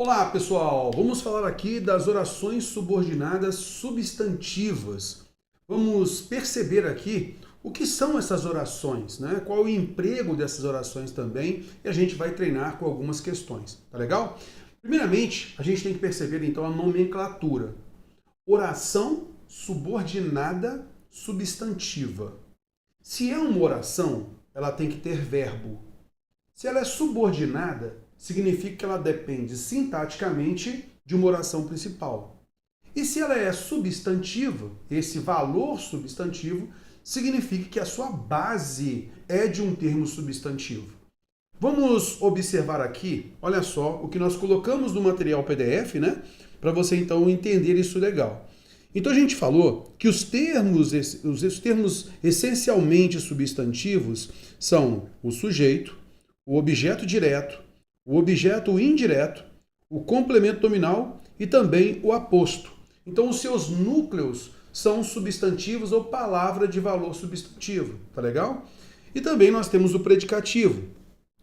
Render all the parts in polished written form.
Olá, pessoal! Vamos falar aqui das orações subordinadas substantivas. Vamos perceber aqui o que são essas orações, né? Qual é o emprego dessas orações também, e a gente vai treinar com algumas questões, tá legal? Primeiramente, a gente tem que perceber então a nomenclatura. Oração subordinada substantiva. Se é uma oração, ela tem que ter verbo. Se ela é subordinada, significa que ela depende sintaticamente de uma oração principal. E se ela é substantiva, esse valor substantivo significa que a sua base é de um termo substantivo. Vamos observar aqui, olha só, o que nós colocamos no material PDF, né? Para você então entender isso legal. Então a gente falou que os termos essencialmente substantivos são o sujeito, o objeto direto, o objeto indireto, o complemento nominal e também o aposto. Então, os seus núcleos são substantivos ou palavra de valor substantivo, tá legal? E também nós temos o predicativo.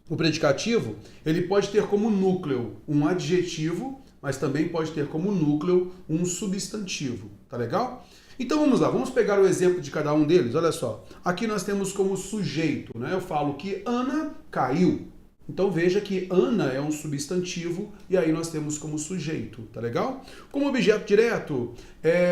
O predicativo, ele pode ter como núcleo um adjetivo, mas também pode ter como núcleo um substantivo, tá legal? Então vamos lá, vamos pegar o exemplo de cada um deles, olha só. Aqui nós temos como sujeito, né? Eu falo que Ana caiu. Então veja que Ana é um substantivo e aí nós temos como sujeito, tá legal? Como objeto direto,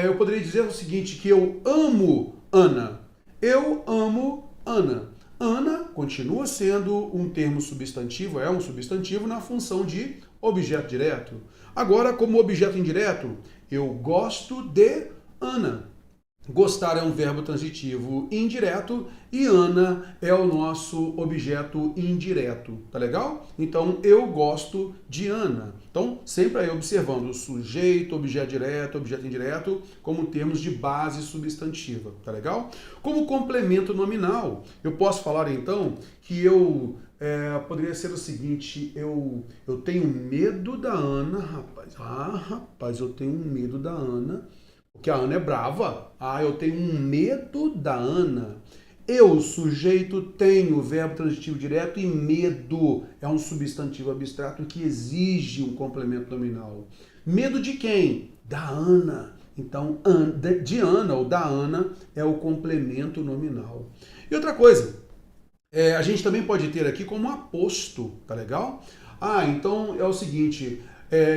eu poderia dizer o seguinte, que eu amo Ana. Eu amo Ana. Ana continua sendo um termo substantivo, é um substantivo na função de objeto direto. Agora, como objeto indireto, eu gosto de Ana. Gostar é um verbo transitivo indireto e Ana é o nosso objeto indireto, tá legal? Então, eu gosto de Ana. Então, sempre aí observando o sujeito, objeto direto, objeto indireto, como termos de base substantiva, tá legal? Como complemento nominal, eu posso falar então que poderia ser o seguinte, eu tenho medo da Ana, rapaz. Rapaz, eu tenho medo da Ana. Porque a Ana é brava. Eu tenho um medo da Ana. Eu, sujeito, tenho verbo transitivo direto e medo é um substantivo abstrato que exige um complemento nominal. Medo de quem? Da Ana. Então, de Ana ou da Ana é o complemento nominal. E outra coisa, a gente também pode ter aqui como aposto, tá legal? Então é o seguinte,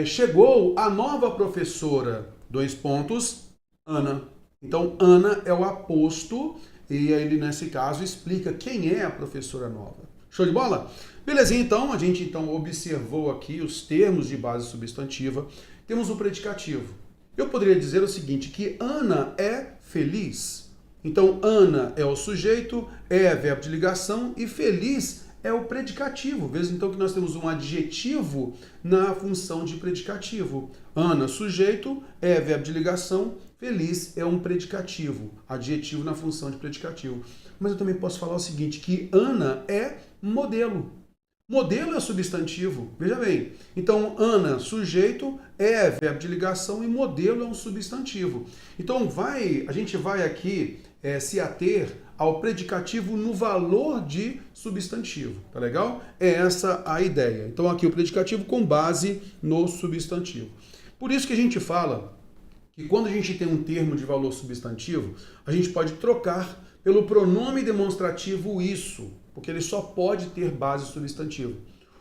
chegou a nova professora, dois pontos, Ana. Então, Ana é o aposto e ele, nesse caso, explica quem é a professora nova. Show de bola? Belezinha, então, a gente observou aqui os termos de base substantiva. Temos o predicativo. Eu poderia dizer o seguinte, que Ana é feliz. Então, Ana é o sujeito, é verbo de ligação e feliz é o predicativo. Veja então que nós temos um adjetivo na função de predicativo. Ana, sujeito, é verbo de ligação, feliz é um predicativo, adjetivo na função de predicativo. Mas eu também posso falar o seguinte, que Ana é modelo. Modelo é substantivo, veja bem. Então, Ana, sujeito, é verbo de ligação e modelo é um substantivo. Então, a gente vai aqui se ater ao predicativo no valor de substantivo, tá legal? É essa a ideia. Então, aqui o predicativo com base no substantivo. Por isso que a gente fala que quando a gente tem um termo de valor substantivo, a gente pode trocar pelo pronome demonstrativo isso, porque ele só pode ter base substantiva.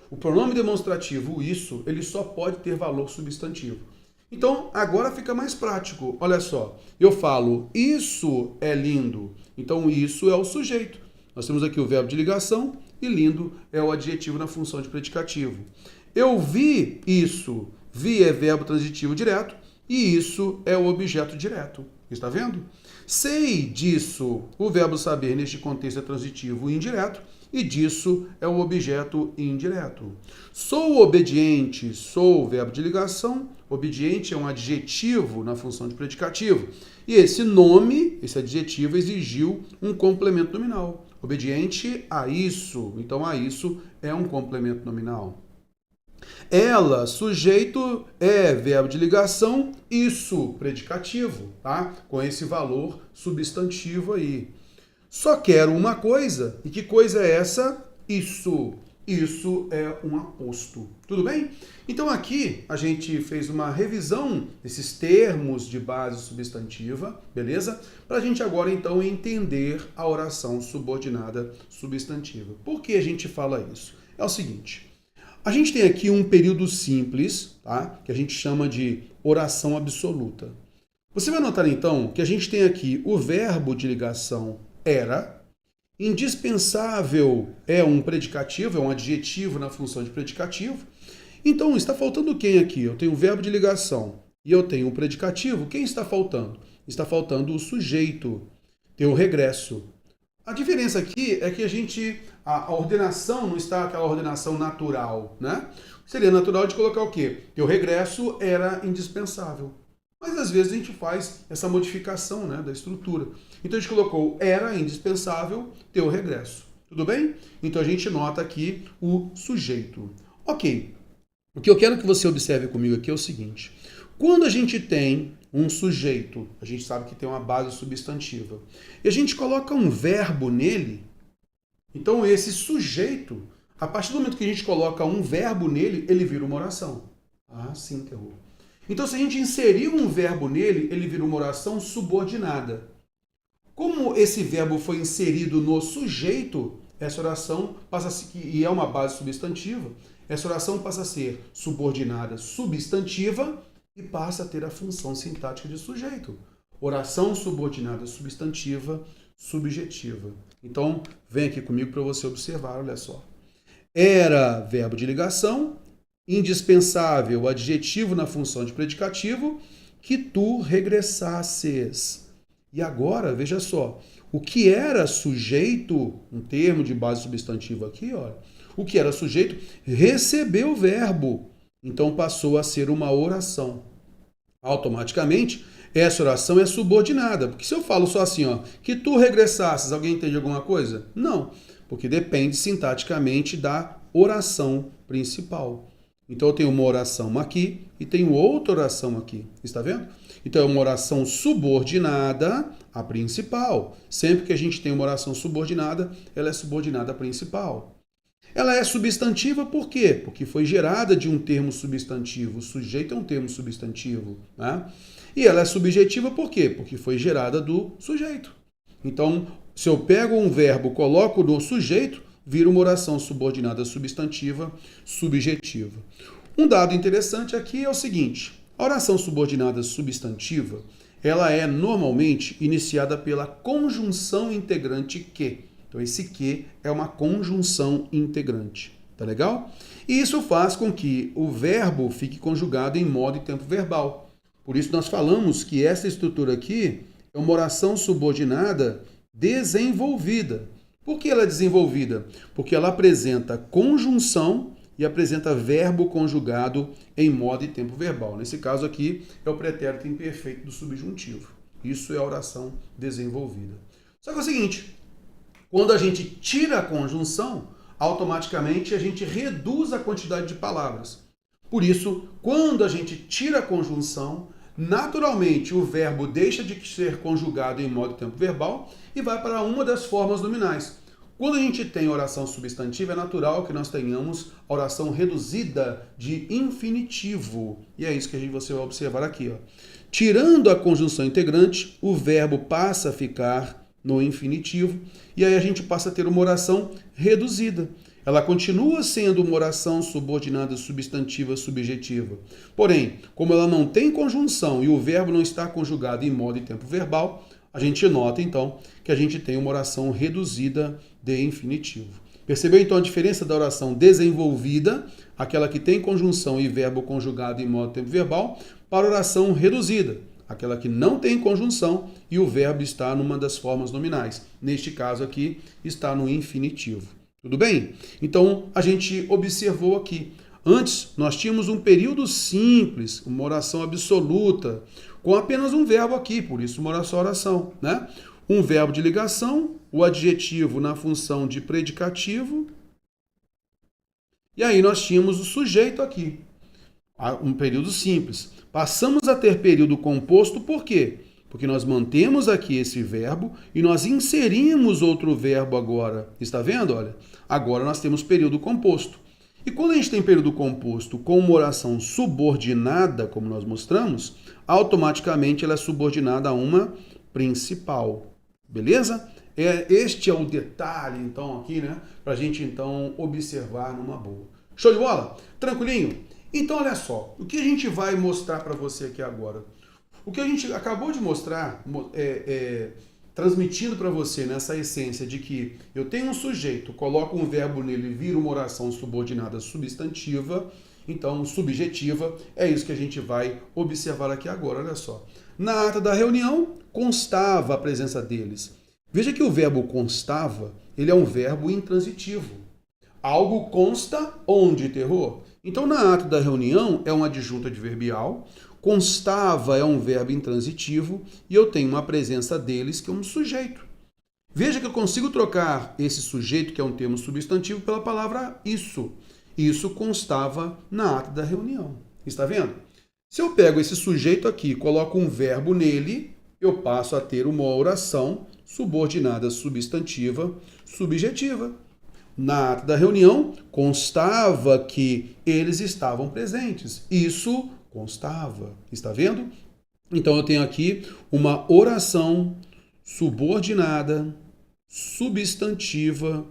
O pronome demonstrativo isso, ele só pode ter valor substantivo. Então, agora fica mais prático. Olha só, eu falo, isso é lindo. Então, isso é o sujeito. Nós temos aqui o verbo de ligação e lindo é o adjetivo na função de predicativo. Eu vi isso. Vi é verbo transitivo direto e isso é o objeto direto. Está vendo? Sei disso. O verbo saber neste contexto é transitivo indireto e disso é o objeto indireto. Sou obediente. Sou verbo de ligação. Obediente é um adjetivo na função de predicativo. E esse nome, esse adjetivo, exigiu um complemento nominal. Obediente a isso. Então, a isso é um complemento nominal. Ela, sujeito, é verbo de ligação, isso, predicativo, tá? Com esse valor substantivo aí. Só quero uma coisa. E que coisa é essa? Isso. Isso é um aposto. Tudo bem? Então aqui a gente fez uma revisão desses termos de base substantiva, beleza? Para a gente agora então entender a oração subordinada substantiva. Por que a gente fala isso? É o seguinte, a gente tem aqui um período simples, tá? Que a gente chama de oração absoluta. Você vai notar então que a gente tem aqui o verbo de ligação era, indispensável é um predicativo, é um adjetivo na função de predicativo. Então, está faltando quem aqui? Eu tenho o verbo de ligação e eu tenho um predicativo. Quem está faltando? Está faltando o sujeito. Tem o regresso. A diferença aqui é que a ordenação não está aquela ordenação natural, né? Seria natural de colocar o quê? Que o regresso era indispensável. Mas às vezes a gente faz essa modificação, né, da estrutura. Então a gente colocou era indispensável ter o regresso. Tudo bem? Então a gente nota aqui o sujeito. Ok. O que eu quero que você observe comigo aqui é o seguinte. Quando a gente tem um sujeito, a gente sabe que tem uma base substantiva, e a gente coloca um verbo nele, então esse sujeito, a partir do momento que a gente coloca um verbo nele, ele vira uma oração. Ah, sim, terror. Então, se a gente inserir um verbo nele, ele vira uma oração subordinada. Como esse verbo foi inserido no sujeito, essa oração passa a ser, e é uma base substantiva, essa oração passa a ser subordinada substantiva e passa a ter a função sintática de sujeito. Oração subordinada substantiva subjetiva. Então, vem aqui comigo para você observar, olha só. Era verbo de ligação, indispensável, adjetivo na função de predicativo, que tu regressasses. E agora, veja só, o que era sujeito, um termo de base substantiva aqui, olha, o que era sujeito recebeu o verbo, então passou a ser uma oração. Automaticamente, essa oração é subordinada, porque se eu falo só assim, ó, que tu regressasses, alguém entende alguma coisa? Não, porque depende sintaticamente da oração principal. Então eu tenho uma oração aqui e tenho outra oração aqui. Está vendo? Então é uma oração subordinada à principal. Sempre que a gente tem uma oração subordinada, ela é subordinada à principal. Ela é substantiva por quê? Porque foi gerada de um termo substantivo. O sujeito é um termo substantivo, né? E ela é subjetiva por quê? Porque foi gerada do sujeito. Então, se eu pego um verbo, coloco no sujeito, vira uma oração subordinada substantiva subjetiva. Um dado interessante aqui é o seguinte, a oração subordinada substantiva, ela é normalmente iniciada pela conjunção integrante que. Então esse que é uma conjunção integrante, tá legal? E isso faz com que o verbo fique conjugado em modo e tempo verbal. Por isso nós falamos que essa estrutura aqui é uma oração subordinada desenvolvida. Por que ela é desenvolvida? Porque ela apresenta conjunção e apresenta verbo conjugado em modo e tempo verbal. Nesse caso aqui é o pretérito imperfeito do subjuntivo. Isso é a oração desenvolvida. Só que é o seguinte, quando a gente tira a conjunção, automaticamente a gente reduz a quantidade de palavras. Por isso, quando a gente tira a conjunção, naturalmente o verbo deixa de ser conjugado em modo e tempo verbal e vai para uma das formas nominais. Quando a gente tem oração substantiva, é natural que nós tenhamos a oração reduzida de infinitivo. E é isso que você vai observar aqui. Ó. Tirando a conjunção integrante, o verbo passa a ficar no infinitivo e aí a gente passa a ter uma oração reduzida. Ela continua sendo uma oração subordinada substantiva subjetiva. Porém, como ela não tem conjunção e o verbo não está conjugado em modo e tempo verbal, a gente nota, então, que a gente tem uma oração reduzida de infinitivo. Percebeu, então, a diferença da oração desenvolvida, aquela que tem conjunção e verbo conjugado em modo e tempo verbal, para a oração reduzida, aquela que não tem conjunção e o verbo está numa das formas nominais. Neste caso aqui, está no infinitivo. Tudo bem? Então, a gente observou aqui. Antes, nós tínhamos um período simples, uma oração absoluta, com apenas um verbo aqui, por isso uma oração, né? Um verbo de ligação, o adjetivo na função de predicativo, e aí nós tínhamos o sujeito aqui. Um período simples. Passamos a ter período composto por quê? Porque nós mantemos aqui esse verbo e nós inserimos outro verbo agora. Está vendo? Olha, agora nós temos período composto. E quando a gente tem período composto com uma oração subordinada, como nós mostramos, automaticamente ela é subordinada a uma principal. Beleza? Este é o detalhe, então, aqui, né? Para a gente, então, observar numa boa. Show de bola? Tranquilinho? Então, olha só. O que a gente vai mostrar para você aqui agora? O que a gente acabou de mostrar, transmitindo para você nessa essência de que eu tenho um sujeito, coloco um verbo nele, vira uma oração subordinada substantiva, então subjetiva, é isso que a gente vai observar aqui agora, olha só. Na ata da reunião, constava a presença deles. Veja que o verbo constava, ele é um verbo intransitivo. Algo consta onde, terror? Então, na ata da reunião, é um adjunto adverbial, constava é um verbo intransitivo e eu tenho uma presença deles que é um sujeito. Veja que eu consigo trocar esse sujeito, que é um termo substantivo, pela palavra isso. Isso constava na ata da reunião. Está vendo? Se eu pego esse sujeito aqui e coloco um verbo nele, eu passo a ter uma oração subordinada substantiva subjetiva. Na ata da reunião, constava que eles estavam presentes. Isso constava. Está vendo? Então eu tenho aqui uma oração subordinada, substantiva,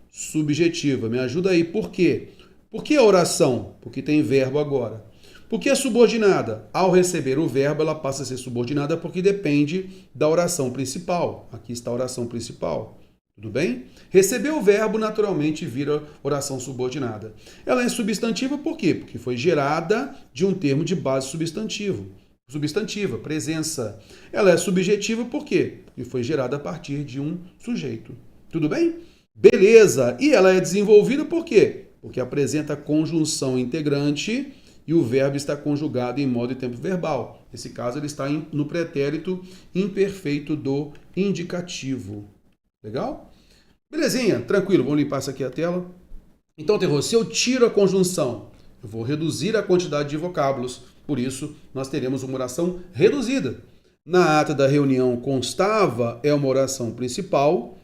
subjetiva. Me ajuda aí. Por quê? Por que a oração? Porque tem verbo agora. Por que é subordinada? Ao receber o verbo, ela passa a ser subordinada porque depende da oração principal. Aqui está a oração principal. Tudo bem? Receber o verbo, naturalmente, vira oração subordinada. Ela é substantiva por quê? Porque foi gerada de um termo de base substantiva, presença. Ela é subjetiva por quê? Porque foi gerada a partir de um sujeito. Tudo bem? Beleza! E ela é desenvolvida por quê? Porque apresenta conjunção integrante e o verbo está conjugado em modo e tempo verbal. Nesse caso, ele está no pretérito imperfeito do indicativo. Legal? Belezinha, tranquilo, vamos limpar essa aqui a tela. Então, terror, se eu tiro a conjunção, eu vou reduzir a quantidade de vocábulos, por isso nós teremos uma oração reduzida. Na ata da reunião constava é uma oração principal,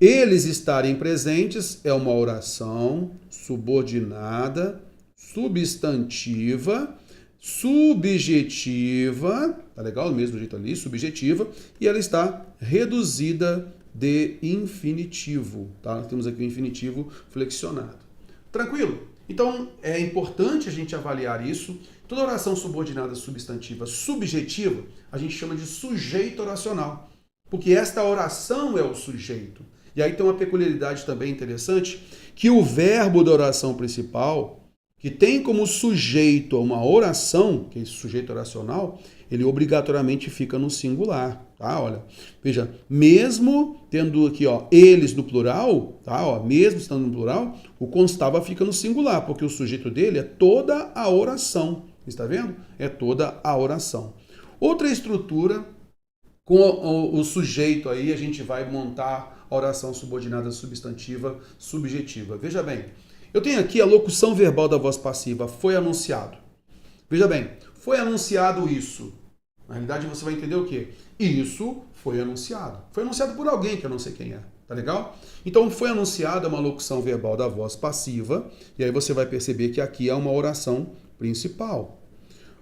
eles estarem presentes é uma oração subordinada, substantiva, subjetiva, tá legal? Do mesmo jeito ali, subjetiva, e ela está reduzida de infinitivo, tá? Nós temos aqui o infinitivo flexionado. Tranquilo? Então, é importante a gente avaliar isso. Toda oração subordinada substantiva subjetiva, a gente chama de sujeito oracional, porque esta oração é o sujeito. E aí tem uma peculiaridade também interessante, que o verbo da oração principal, que tem como sujeito uma oração, que é esse sujeito oracional, ele obrigatoriamente fica no singular, tá? Olha, veja, mesmo tendo aqui, ó, eles no plural, tá? Ó, mesmo estando no plural, o constava fica no singular, porque o sujeito dele é toda a oração, está vendo? É toda a oração. Outra estrutura, com o sujeito aí, a gente vai montar a oração subordinada substantiva subjetiva. Veja bem, eu tenho aqui a locução verbal da voz passiva, foi anunciado. Veja bem, foi anunciado isso. Na realidade, você vai entender o quê? Isso foi anunciado. Foi anunciado por alguém que eu não sei quem é. Tá legal? Então, foi anunciada uma locução verbal da voz passiva, e aí você vai perceber que aqui é uma oração principal.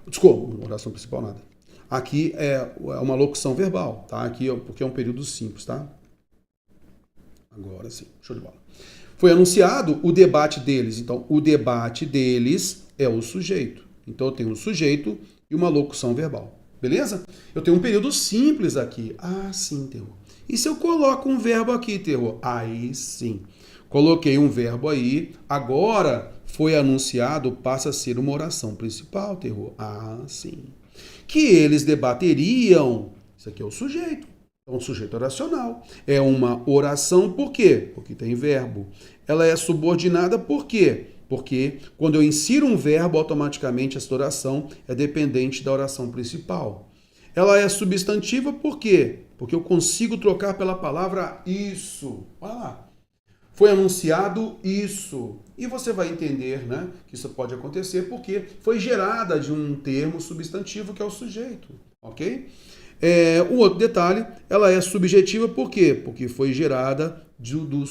Desculpa, oração principal nada. Aqui é uma locução verbal, tá? Aqui porque é um período simples, tá? Agora sim, show de bola. Foi anunciado o debate deles. Então, o debate deles é o sujeito. Então, eu tenho um sujeito e uma locução verbal. Beleza? Eu tenho um período simples aqui. Ah, sim, terror. E se eu coloco um verbo aqui, terror? Aí sim. Coloquei um verbo aí. Agora, foi anunciado, passa a ser uma oração principal, terror. Ah, sim. Que eles debateriam. Isso aqui é o sujeito. É um sujeito oracional. É uma oração por quê? Porque tem verbo. Ela é subordinada por quê? Porque quando eu insiro um verbo, automaticamente essa oração é dependente da oração principal. Ela é substantiva por quê? Porque eu consigo trocar pela palavra isso. Olha lá. Foi anunciado isso. E você vai entender, né, que isso pode acontecer porque foi gerada de um termo substantivo que é o sujeito. Ok? O outro detalhe, ela é subjetiva por quê? Porque foi gerada do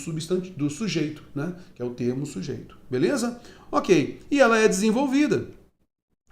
sujeito, né? Que é o termo sujeito. Beleza? Ok. E ela é desenvolvida.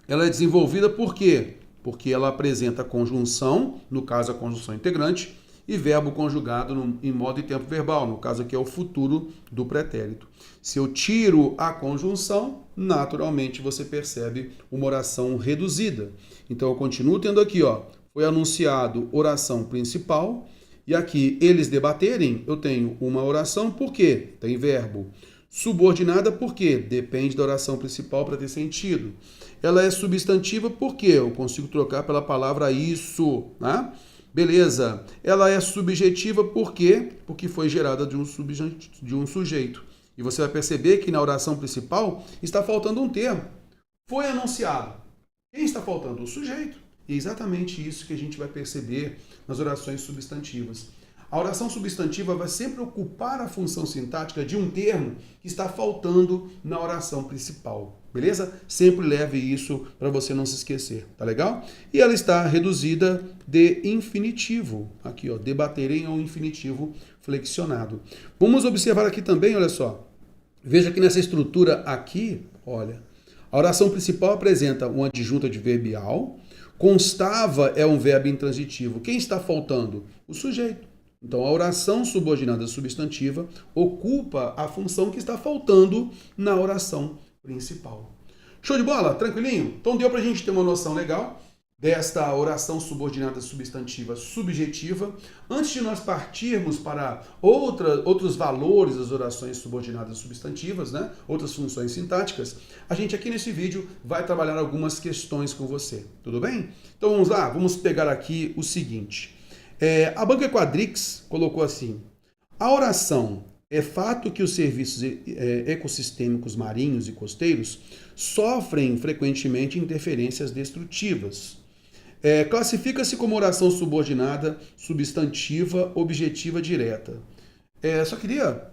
Ela é desenvolvida por quê? Porque ela apresenta conjunção, no caso a conjunção integrante, e verbo conjugado em modo e tempo verbal, no caso aqui é o futuro do pretérito. Se eu tiro a conjunção, naturalmente você percebe uma oração reduzida. Então eu continuo tendo aqui, ó, foi anunciado oração principal, e aqui eles debaterem, eu tenho uma oração, por quê? Tem verbo. Subordinada por quê? Depende da oração principal para ter sentido. Ela é substantiva por quê? Eu consigo trocar pela palavra isso, né? Beleza. Ela é subjetiva por quê? Porque foi gerada de um sujeito. E você vai perceber que na oração principal está faltando um termo. Foi anunciado. Quem está faltando? O sujeito. E é exatamente isso que a gente vai perceber nas orações substantivas. A oração substantiva vai sempre ocupar a função sintática de um termo que está faltando na oração principal. Beleza? Sempre leve isso para você não se esquecer, tá legal? E ela está reduzida de infinitivo. Aqui, ó, debaterem é um infinitivo flexionado. Vamos observar aqui também, olha só. Veja que nessa estrutura aqui, olha, a oração principal apresenta uma adjunta adverbial, constava é um verbo intransitivo. Quem está faltando? O sujeito. Então, a oração subordinada substantiva ocupa a função que está faltando na oração principal. Show de bola? Tranquilinho? Então, deu para a gente ter uma noção legal desta oração subordinada substantiva subjetiva. Antes de nós partirmos para outros valores das orações subordinadas substantivas, né? Outras funções sintáticas, a gente aqui nesse vídeo vai trabalhar algumas questões com você. Tudo bem? Então, vamos lá? Vamos pegar aqui o seguinte. A Banca Quadrix colocou assim: a oração é fato que os serviços ecossistêmicos marinhos e costeiros sofrem frequentemente interferências destrutivas. Classifica-se como oração subordinada, substantiva, objetiva, direta. Só queria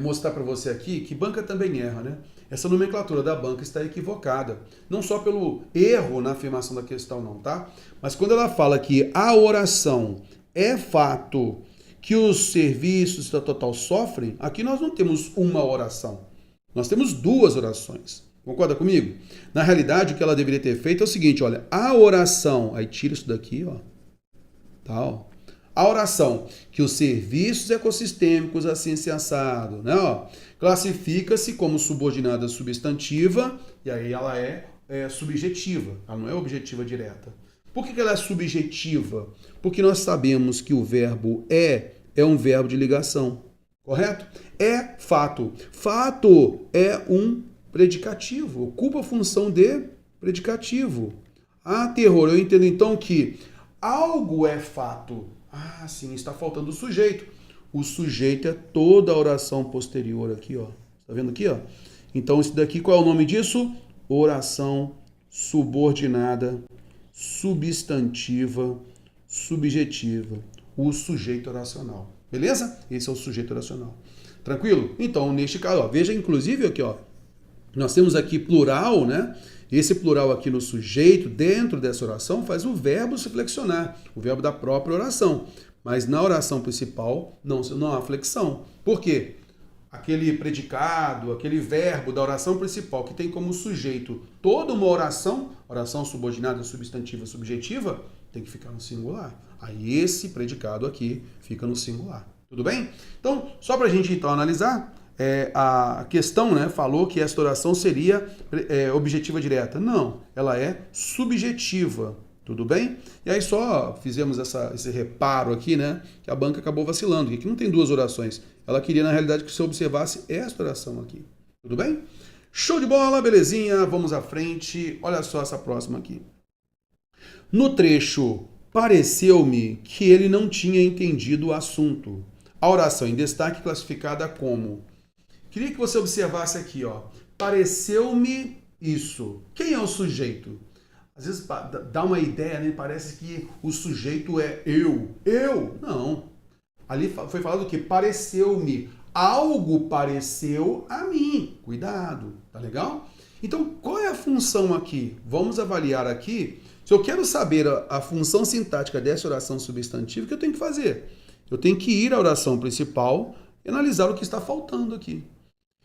mostrar para você aqui que Banca também erra, né? Essa nomenclatura da Banca está equivocada. Não só pelo erro na afirmação da questão, não, tá? Mas quando ela fala que a oração é fato que os serviços da total sofrem, aqui nós não temos uma oração. Nós temos duas orações. Concorda comigo? Na realidade, o que ela deveria ter feito é o seguinte, olha, a oração, aí tira isso daqui, ó, tá, ó. A oração que os serviços ecossistêmicos assim se assado, né, ó, classifica-se como subordinada substantiva e aí ela é subjetiva, ela não é objetiva direta. Por que ela é subjetiva? Porque nós sabemos que o verbo é um verbo de ligação, correto? É fato. Fato é um predicativo, ocupa a função de predicativo. Ah, terror, eu entendo então que algo é fato. Ah, sim, está faltando o sujeito. O sujeito é toda a oração posterior aqui, ó. Tá vendo aqui, ó? Então, isso daqui, qual é o nome disso? Oração subordinada, substantiva, subjetiva. O sujeito oracional. Beleza? Esse é o sujeito oracional. Tranquilo? Então, neste caso, ó, veja, inclusive, aqui, ó. Nós temos aqui plural, né? Esse plural aqui no sujeito, dentro dessa oração, faz o verbo se flexionar, o verbo da própria oração. Mas na oração principal, não há flexão. Por quê? Aquele predicado, aquele verbo da oração principal, que tem como sujeito toda uma oração subordinada, substantiva, subjetiva, tem que ficar no singular. Aí esse predicado aqui fica no singular. Tudo bem? Então, só para a gente então analisar, a questão, né, falou que esta oração seria objetiva direta. Não, ela é subjetiva. Tudo bem? E aí só fizemos esse reparo aqui, né, que a Banca acabou vacilando. Aqui não tem duas orações. Ela queria, na realidade, que você observasse esta oração aqui. Tudo bem? Show de bola, belezinha. Vamos à frente. Olha só essa próxima aqui. No trecho, pareceu-me que ele não tinha entendido o assunto. A oração em destaque classificada como... Queria que você observasse aqui, ó. Pareceu-me isso. Quem é o sujeito? Às vezes dá uma ideia, né? Parece que o sujeito é eu. Eu? Não. Ali foi falado que pareceu-me. Algo pareceu a mim. Cuidado, tá legal? Então, qual é a função aqui? Vamos avaliar aqui Se eu quero saber a função sintática dessa oração substantiva, o que eu tenho que fazer? Eu tenho que ir à oração principal e analisar o que está faltando aqui.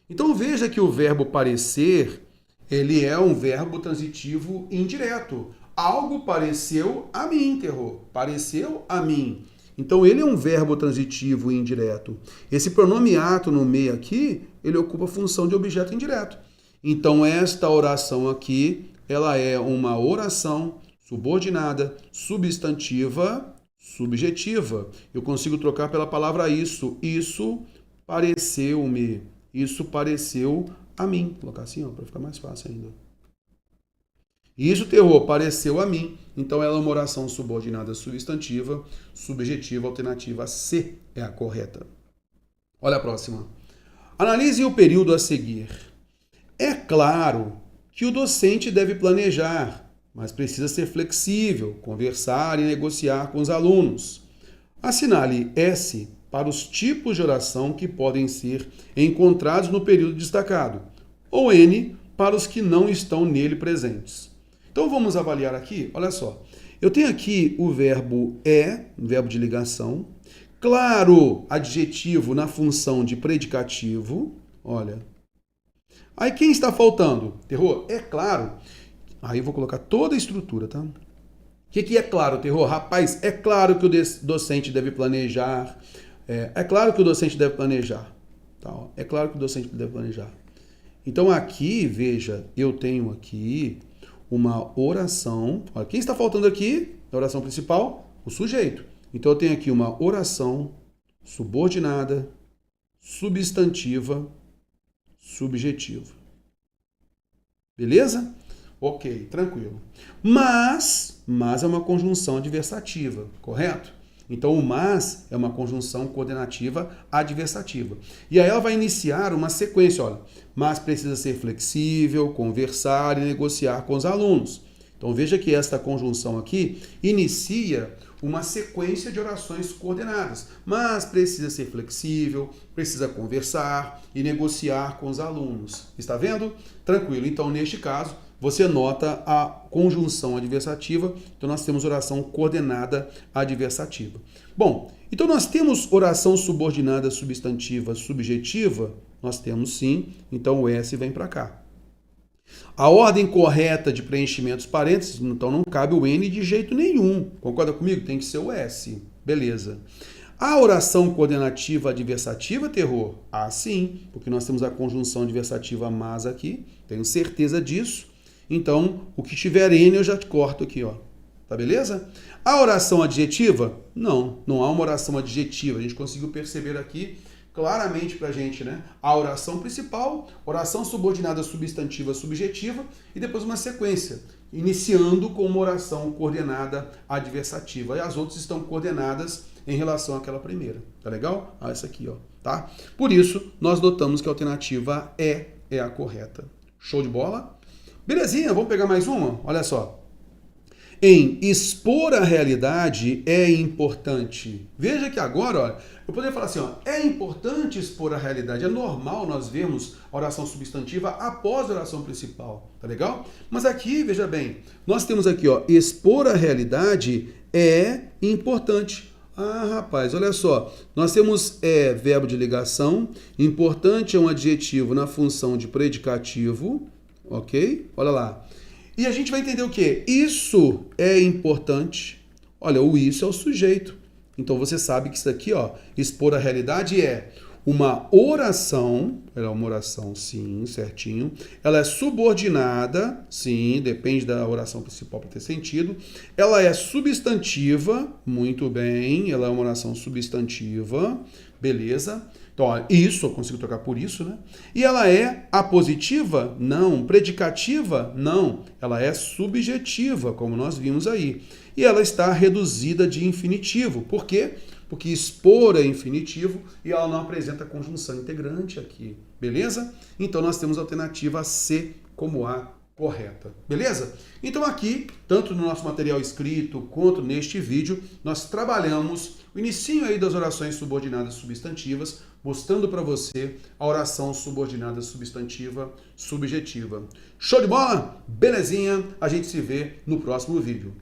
Então veja que o verbo parecer, ele é um verbo transitivo indireto. Algo pareceu a mim, Terror. Pareceu a mim. Então ele é um verbo transitivo indireto. Esse pronome ato no meio aqui, ele ocupa a função de objeto indireto. Então esta oração aqui, ela é uma oração subordinada, substantiva, subjetiva. Eu consigo trocar pela palavra isso. Isso pareceu-me. Isso pareceu a mim. Vou colocar assim, para ficar mais fácil ainda. Isso, Terror, pareceu a mim. Então ela é uma oração subordinada substantiva, subjetiva, alternativa C é a correta. Olha a próxima. Analise o período a seguir. É claro que o docente deve planejar, mas precisa ser flexível, conversar e negociar com os alunos. Assinale S para os tipos de oração que podem ser encontrados no período destacado, ou N para os que não estão nele presentes. Então vamos avaliar aqui, olha só. Eu tenho aqui o verbo verbo de ligação. Claro, adjetivo na função de predicativo. Olha. Aí quem está faltando? Terror? É claro. Aí eu vou colocar toda a estrutura, tá? O que é claro, Terror? Rapaz, é claro que o docente deve planejar. É claro que o docente deve planejar. Tá? É claro que o docente deve planejar. Então aqui, veja, eu tenho aqui uma oração. Olha, quem está faltando aqui na oração principal? O sujeito. Então eu tenho aqui uma oração subordinada, substantiva, subjetiva. Beleza? Ok, tranquilo. Mas é uma conjunção adversativa, correto? Então o mas é uma conjunção coordenativa adversativa. E aí ela vai iniciar uma sequência, olha. Mas precisa ser flexível, conversar e negociar com os alunos. Então veja que esta conjunção aqui inicia uma sequência de orações coordenadas. Mas precisa ser flexível, precisa conversar e negociar com os alunos. Está vendo? Tranquilo. Então neste caso, você nota a conjunção adversativa, então nós temos oração coordenada adversativa. Bom, então nós temos oração subordinada substantiva subjetiva? Nós temos sim, então o S vem para cá. A ordem correta de preenchimento dos parênteses, então não cabe o N de jeito nenhum. Concorda comigo? Tem que ser o S. Beleza. A oração coordenativa adversativa, Terror? Ah, sim, porque nós temos a conjunção adversativa mas aqui, tenho certeza disso. Então, o que tiver N eu já corto aqui, ó. Tá beleza? A oração adjetiva? Não há uma oração adjetiva. A gente conseguiu perceber aqui claramente pra gente, né? A oração principal, oração subordinada substantiva subjetiva e depois uma sequência, iniciando com uma oração coordenada adversativa. E as outras estão coordenadas em relação àquela primeira. Tá legal? Ah, essa aqui, ó, tá? Por isso, nós notamos que a alternativa é a correta. Show de bola? Belezinha, vamos pegar mais uma? Olha só. Em expor a realidade é importante. Veja que agora, ó, eu poderia falar assim, ó, é importante expor a realidade. É normal nós vermos a oração substantiva após a oração principal, tá legal? Mas aqui, veja bem, nós temos aqui, ó, expor a realidade é importante. Ah, rapaz, olha só, nós temos verbo de ligação, importante é um adjetivo na função de predicativo, ok? Olha lá. E a gente vai entender o quê? Isso é importante. Olha, o isso é o sujeito. Então você sabe que isso aqui, ó, expor a realidade é uma oração, ela é uma oração, sim, certinho. Ela é subordinada, sim, depende da oração principal para ter sentido. Ela é substantiva, muito bem, ela é uma oração substantiva, beleza. Então, ó, isso, eu consigo trocar por isso, né? E ela é apositiva? Não. Predicativa? Não. Ela é subjetiva, como nós vimos aí. E ela está reduzida de infinitivo. Por quê? Porque expor é infinitivo e ela não apresenta conjunção integrante aqui. Beleza? Então, nós temos a alternativa C como a correta, beleza? Então aqui, tanto no nosso material escrito quanto neste vídeo, nós trabalhamos o inicinho aí das orações subordinadas substantivas, mostrando para você a oração subordinada substantiva subjetiva. Show de bola? Belezinha? A gente se vê no próximo vídeo.